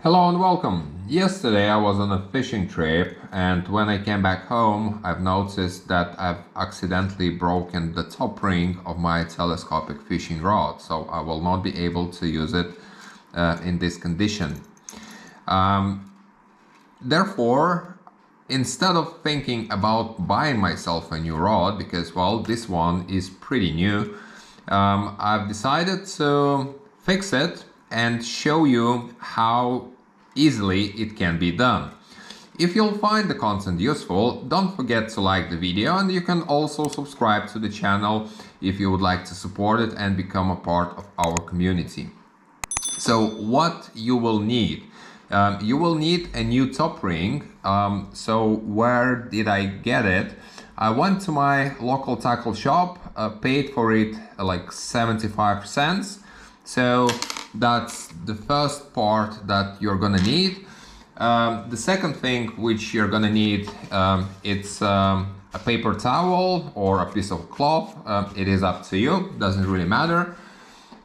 Hello and welcome. Yesterday I was on a fishing trip, and when I came back home I've noticed that I've accidentally broken the top ring of my telescopic fishing rod, so I will not be able to use it in this condition. Therefore, instead of thinking about buying myself a new rod, because well, this one is pretty new, I've decided to fix it and show you how easily it can be done. If you'll find the content useful, don't forget to like the video, and you can also subscribe to the channel if you would like to support it and become a part of our community. So what you will need? You will need a new top ring. So where did I get it? I went to my local tackle shop, paid for it like 75 cents. So that's the first part that you're gonna need. The second thing which you're gonna need, it's a paper towel or a piece of cloth. It is up to you, doesn't really matter.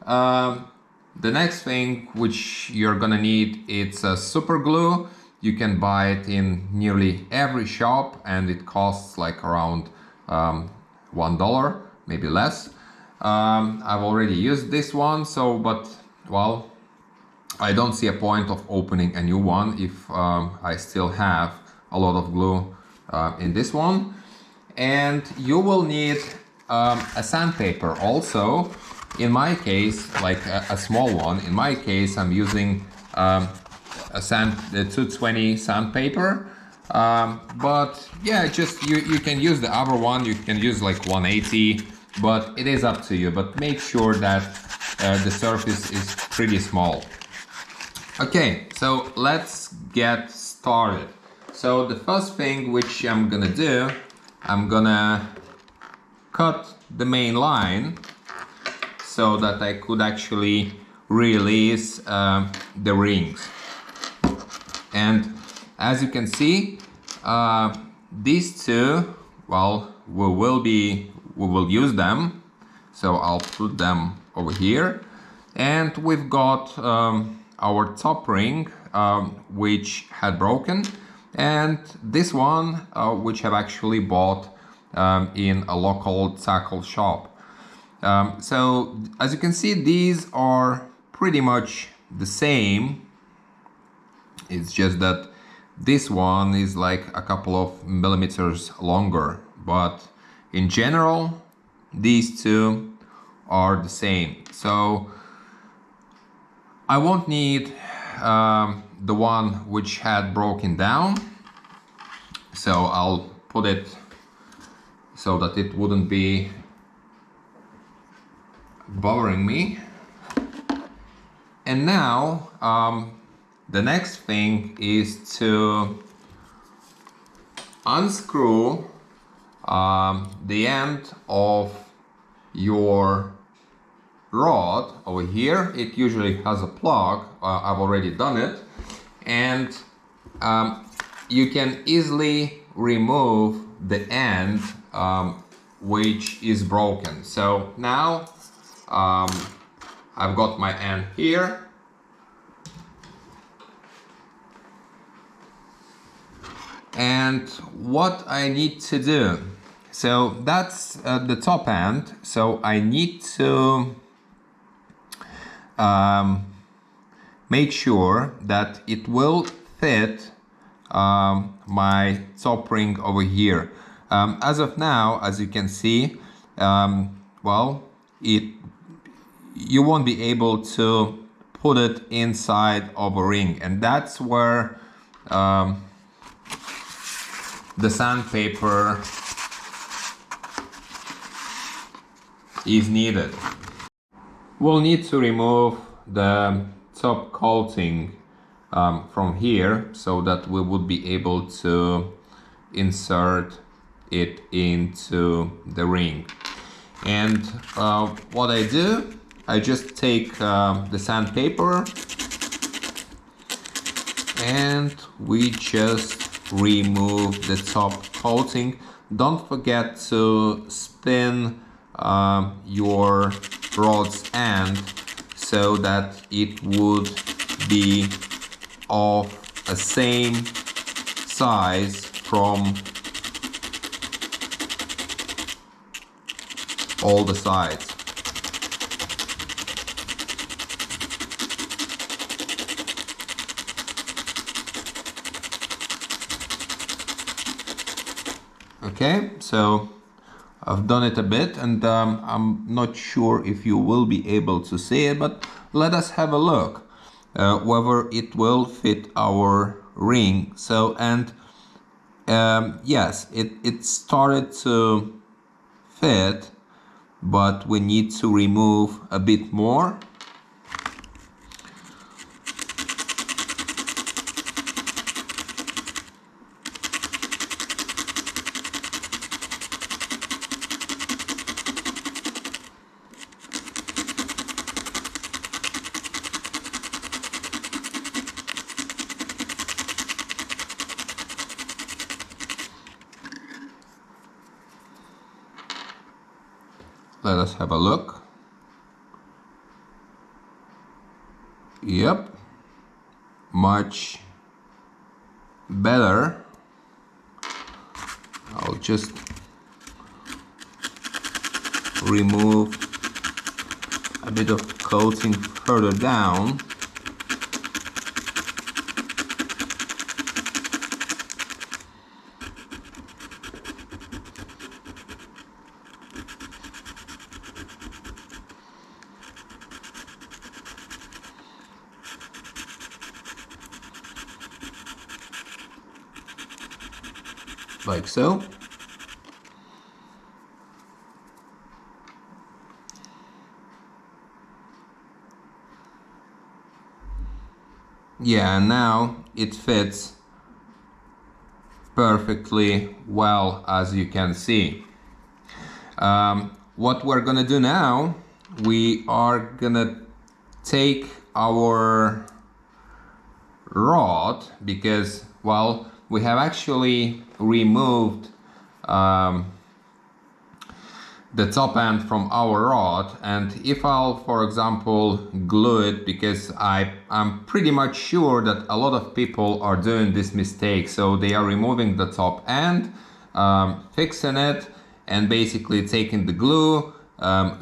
The next thing which you're gonna need, it's a super glue. You can buy it in nearly every shop and it costs like around $1, maybe less. I've already used this one, but well, I don't see a point of opening a new one if I still have a lot of glue in this one. And you will need a sandpaper also. In my case, like a small one. In my case, I'm using a 220 sandpaper. But yeah, just you can use the other one. You can use like 180, but it is up to you. But make sure that the surface is pretty small. Okay, so let's get started. So the first thing which I'm gonna do, I'm gonna cut the main line so that I could actually release the rings. And as you can see, these two, well, we will use them. So I'll put them over here, and we've got our top ring which had broken, and this one which I've actually bought in a local tackle shop. So as you can see, these are pretty much the same. It's just that this one is like a couple of millimeters longer, but in general these two are the same. So I won't need the one which had broken down, so I'll put it so that it wouldn't be bothering me. And now the next thing is to unscrew the end of your rod over here. It usually has a plug. I've already done it, and you can easily remove the end which is broken. So now I've got my end here, and what I need to do, so that's the top end, so I need to make sure that it will fit my top ring over here. As of now, as you can see, well, you won't be able to put it inside of a ring, and that's where the sandpaper is needed. We'll need to remove the top coating from here so that we would be able to insert it into the ring. And what I do, I just take the sandpaper and we just remove the top coating. Don't forget to spin your rod's end so that it would be of a same size from all the sides. Okay, so I've done it a bit, and I'm not sure if you will be able to see it, but let us have a look whether it will fit our ring. So, and yes, it started to fit, but we need to remove a bit more. Let us have a look. Yep, much better. I'll just remove a bit of coating further down. Like so. Yeah, now it fits perfectly well, as you can see. What we're gonna do now, we are gonna take our rod, because, well, we have actually removed the top end from our rod, and if I'll, for example, glue it, because I'm pretty much sure that a lot of people are doing this mistake, so they are removing the top end, fixing it, and basically taking the glue,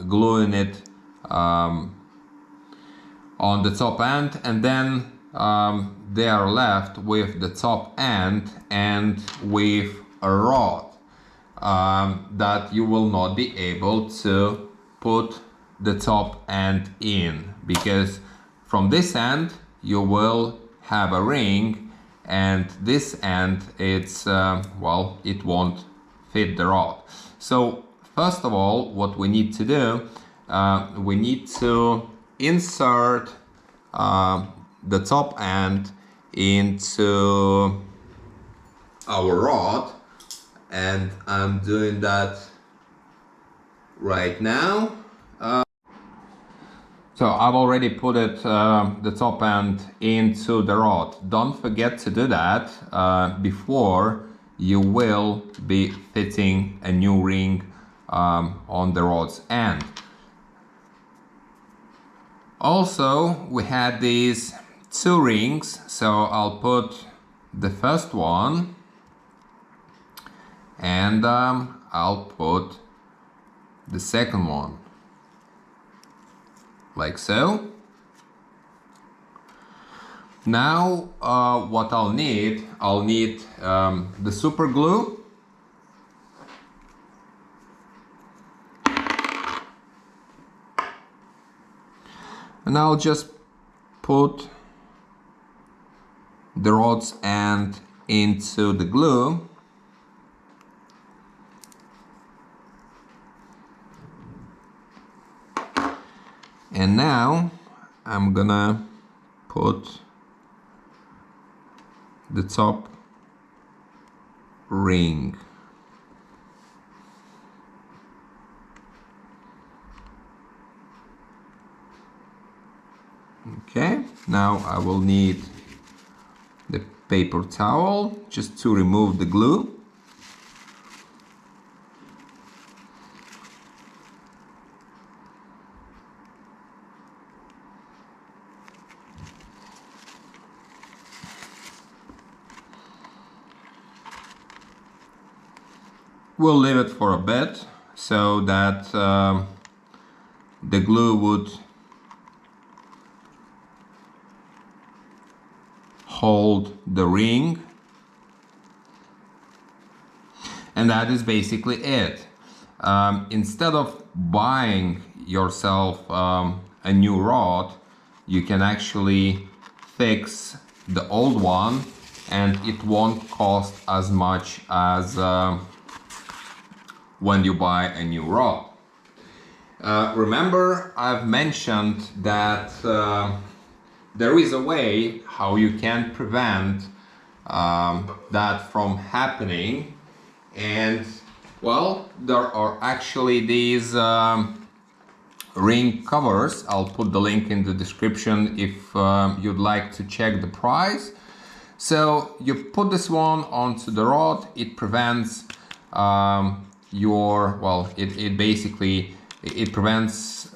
gluing it on the top end, and then they are left with the top end and with a rod that you will not be able to put the top end in, because from this end you will have a ring, and this end, it's well, it won't fit the rod. So first of all, what we need to do, we need to insert the top end into our rod, and I'm doing that right now. So I've already put it, the top end into the rod. Don't forget to do that before you will be fitting a new ring on the rod's end. Also, we had these two rings, so I'll put the first one, and I'll put the second one, like so. Now what I'll need the super glue, and I'll just put the rod's end into the glue. And now I'm gonna put the top ring. Okay, now I will need the paper towel just to remove the glue. we'll leave it for a bit so that the glue would hold the ring, and that is basically it. Instead of buying yourself a new rod, you can actually fix the old one, and it won't cost as much as when you buy a new rod. Remember, I've mentioned that there is a way how you can prevent that from happening, and well, there are actually these ring covers. I'll put the link in the description if you'd like to check the price. So you put this one onto the rod. It prevents it prevents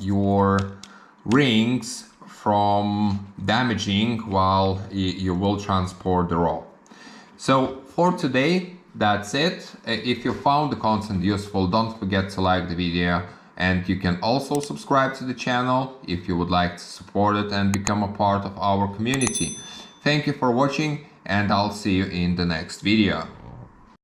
your rings from damaging while you will transport the rod. So for today, that's it. If you found the content useful, don't forget to like the video, and you can also subscribe to the channel if you would like to support it and become a part of our community. Thank you for watching, and I'll see you in the next video.